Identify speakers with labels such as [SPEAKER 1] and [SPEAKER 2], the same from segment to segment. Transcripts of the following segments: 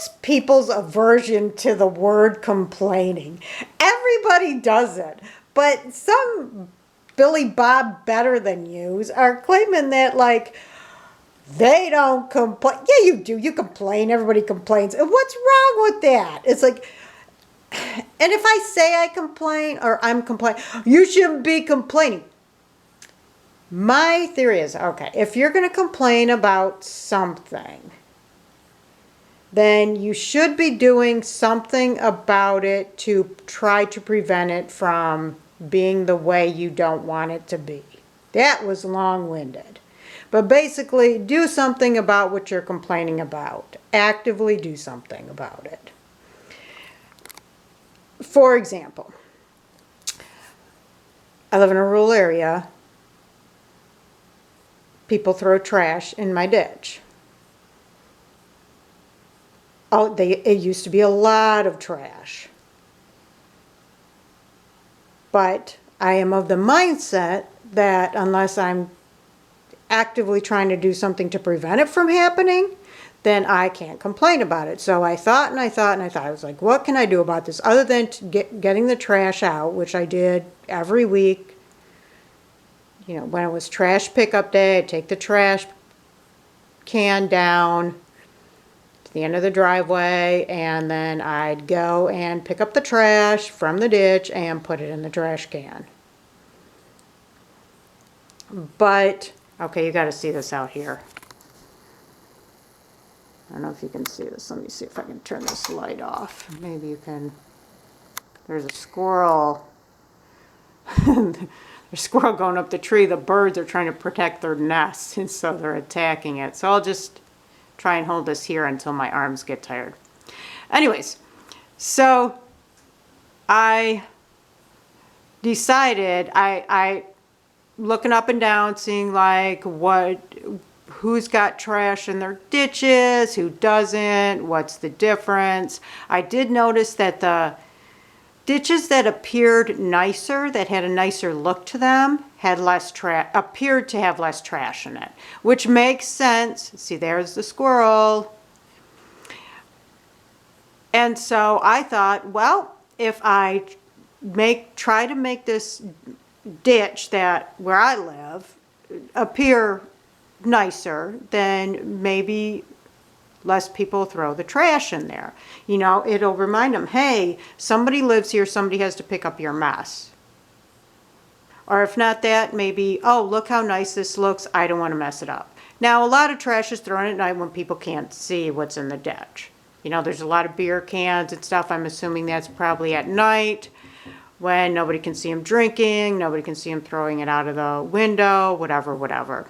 [SPEAKER 1] What's people's aversion to the word complaining? Everybody does it, but some Billy Bob better than yous are claiming that like they don't complain. Yeah, you do. You complain. Everybody complains. And what's wrong with that? It's like, and if I say I complain or I'm complaining, you shouldn't be complaining. My theory is, okay, if you're going to complain about something, then you should be doing something about it to try to prevent it from being the way you don't want it to be. That was long-winded. But basically, do something about what you're complaining about. Actively do something about it. For example, I live in a rural area. People throw trash in my ditch. Oh, it used to be a lot of trash. But I am of the mindset that unless I'm actively trying to do something to prevent it from happening, then I can't complain about it. So I thought and I thought and I thought. I was like, what can I do about this other than getting the trash out, which I did every week. You know, when it was trash pickup day, I'd take the trash can down to the end of the driveway, and then I'd go and pick up the trash from the ditch and put it in the trash can. But, okay, you got to see this out here. I don't know if you can see this. Let me see if I can turn this light off. Maybe you can. There's a squirrel. There's a squirrel going up the tree. The birds are trying to protect their nest, and so they're attacking it. So I'll just try and hold this here until my arms get tired. Anyways, so I decided, I looking up and down, seeing like who's got trash in their ditches, who doesn't, what's the difference. I did notice that the ditches that appeared nicer, that had a nicer look to them, had less appeared to have less trash in it, which makes sense. See, there's the squirrel. And so I thought, well, if I try to make this ditch that where I live appear nicer, then maybe less people throw the trash in there. You know, it'll remind them, hey, somebody lives here, somebody has to pick up your mess. Or if not that, maybe, oh, look how nice this looks, I don't want to mess it up. Now, a lot of trash is thrown at night when people can't see what's in the ditch. You know, there's a lot of beer cans and stuff. I'm assuming that's probably at night when nobody can see them drinking, nobody can see them throwing it out of the window, whatever.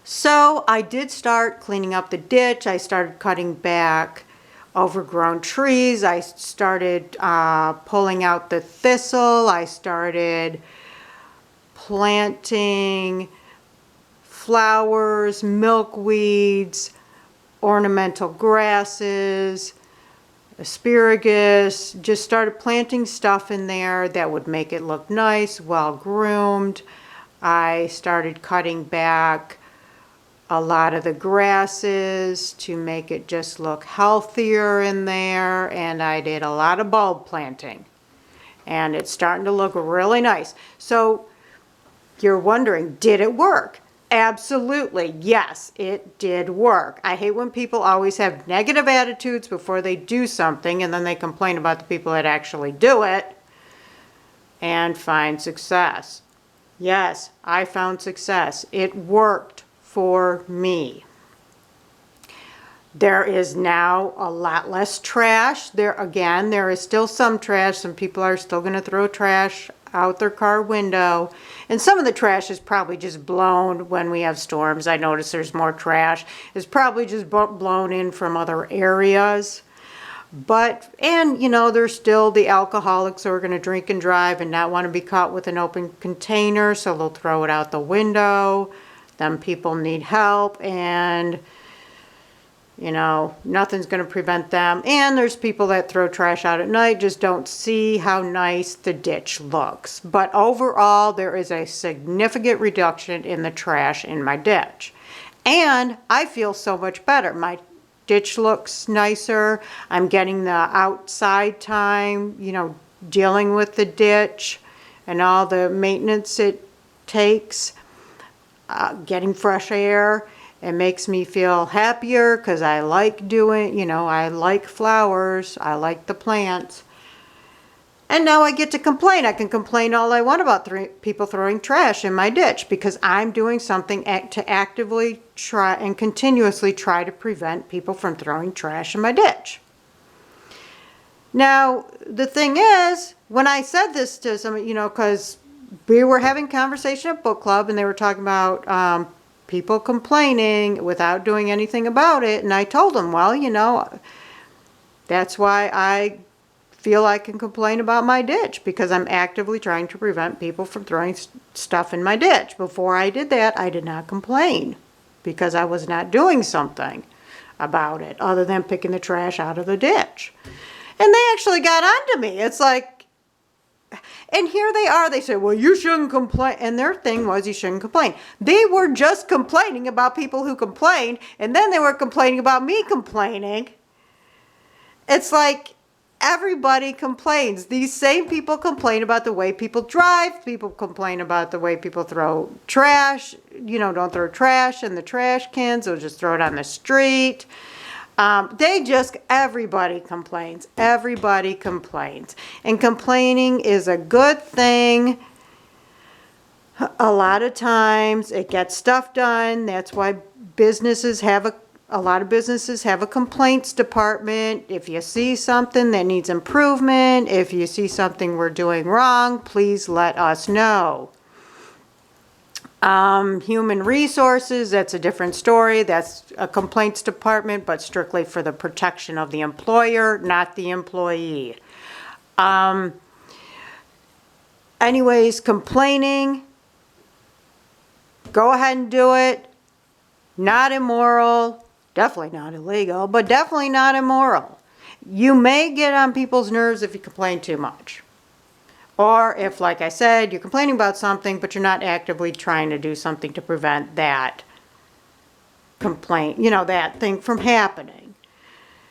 [SPEAKER 1] So I did start cleaning up the ditch. I started cutting back overgrown trees. I started pulling out the thistle. I started planting flowers, milkweeds, ornamental grasses, asparagus. Just started planting stuff in there that would make it look nice, well groomed. I started cutting back a lot of the grasses to make it just look healthier in there, and I did a lot of bulb planting, and it's starting to look really nice. So you're wondering, did it work? Absolutely, yes, it did work. I hate when people always have negative attitudes before they do something, and then they complain about the people that actually do it and find success. Yes, I found success. It worked for me. There is now a lot less trash. There is still some trash. Some people are still going to throw trash out their car window. And some of the trash is probably just blown when we have storms. I notice there's more trash. It's probably just blown in from other areas. And you know, there's still the alcoholics who are going to drink and drive and not want to be caught with an open container, so they'll throw it out the window. Them people need help, and you know, nothing's going to prevent them. And there's people that throw trash out at night, just don't see how nice the ditch looks. But overall, there is a significant reduction in the trash in my ditch. And I feel so much better. My ditch looks nicer. I'm getting the outside time, dealing with the ditch and all the maintenance it takes. Getting fresh air. It makes me feel happier because I like doing, I like flowers. I like the plants. And now I get to complain. I can complain all I want about people throwing trash in my ditch because I'm doing something to actively try and continuously try to prevent people from throwing trash in my ditch. Now, the thing is, when I said this to somebody, because we were having conversation at book club and they were talking about people complaining without doing anything about it. And I told them, well, that's why I feel I can complain about my ditch because I'm actively trying to prevent people from throwing stuff in my ditch. Before I did that, I did not complain because I was not doing something about it other than picking the trash out of the ditch. And they actually got onto me. It's like, and here they are. They say, well, you shouldn't complain. And their thing was you shouldn't complain. They were just complaining about people who complained. And then they were complaining about me complaining. It's like everybody complains. These same people complain about the way people drive. People complain about the way people throw trash. Don't throw trash in the trash cans. Or just throw it on the street. Everybody complains. Everybody complains. And complaining is a good thing. A lot of times it gets stuff done. That's why a lot of businesses have a complaints department. If you see something that needs improvement, if you see something we're doing wrong, please let us know. Human resources, that's a different story. That's a complaints department, but strictly for the protection of the employer, not the employee. Anyways, complaining, go ahead and do it. Not immoral, definitely not illegal, but definitely not immoral. You may get on people's nerves if you complain too much. Or if, like I said, you're complaining about something, but you're not actively trying to do something to prevent that complaint, that thing from happening.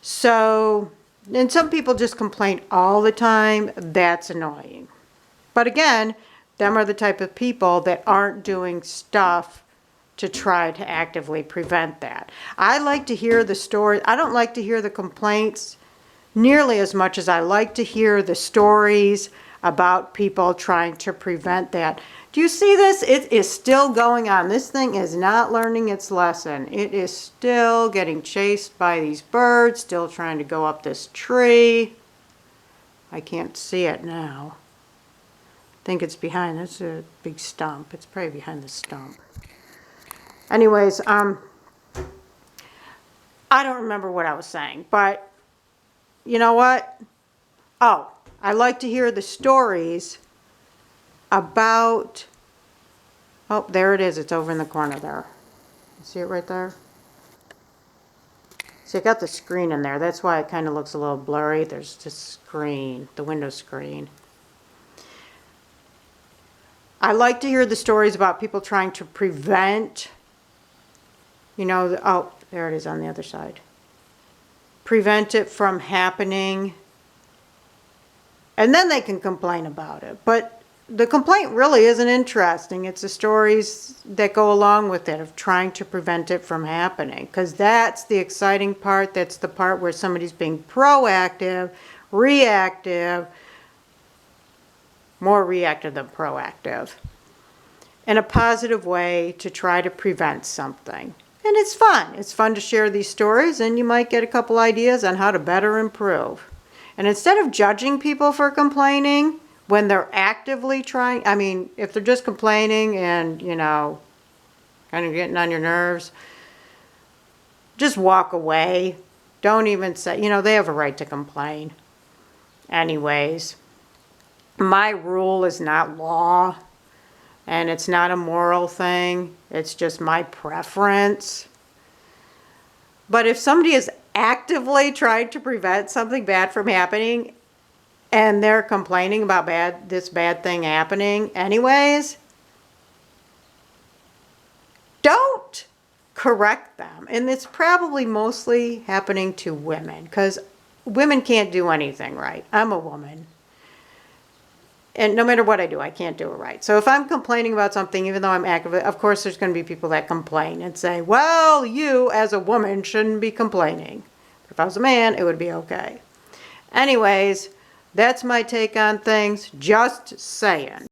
[SPEAKER 1] So, and some people just complain all the time. That's annoying. But again, them are the type of people that aren't doing stuff to try to actively prevent that. I like to hear the story. I don't like to hear the complaints nearly as much as I like to hear the stories about people trying to prevent that. Do you see this? It is still going on. This thing is not learning its lesson. It is still getting chased by these birds, still trying to go up this tree. I can't see it now. I think it's behind. That's a big stump. It's probably behind the stump. Anyways, I don't remember what I was saying, but you know what? Oh, I like to hear the stories about, oh, there it is. It's over in the corner there. See it right there? See, I got the screen in there. That's why it kind of looks a little blurry. There's just screen, the window screen. I like to hear the stories about people trying to prevent, oh, there it is on the other side. Prevent it from happening. And then they can complain about it. But the complaint really isn't interesting. It's the stories that go along with it of trying to prevent it from happening. Because that's the exciting part. That's the part where somebody's being proactive, reactive, more reactive than proactive, in a positive way to try to prevent something. And it's fun. It's fun to share these stories, and you might get a couple ideas on how to better improve. And instead of judging people for complaining when they're actively trying, if they're just complaining and, kind of getting on your nerves, just walk away. Don't even say, they have a right to complain. Anyways, my rule is not law, and it's not a moral thing. It's just my preference. But if somebody is actively trying to prevent something bad from happening and they're complaining about this bad thing happening anyways, don't correct them. And it's probably mostly happening to women, because women can't do anything right. I'm a woman. And no matter what I do, I can't do it right. So if I'm complaining about something, even though I'm active, of course there's going to be people that complain and say, well, you as a woman shouldn't be complaining. If I was a man, it would be okay. Anyways, that's my take on things. Just saying.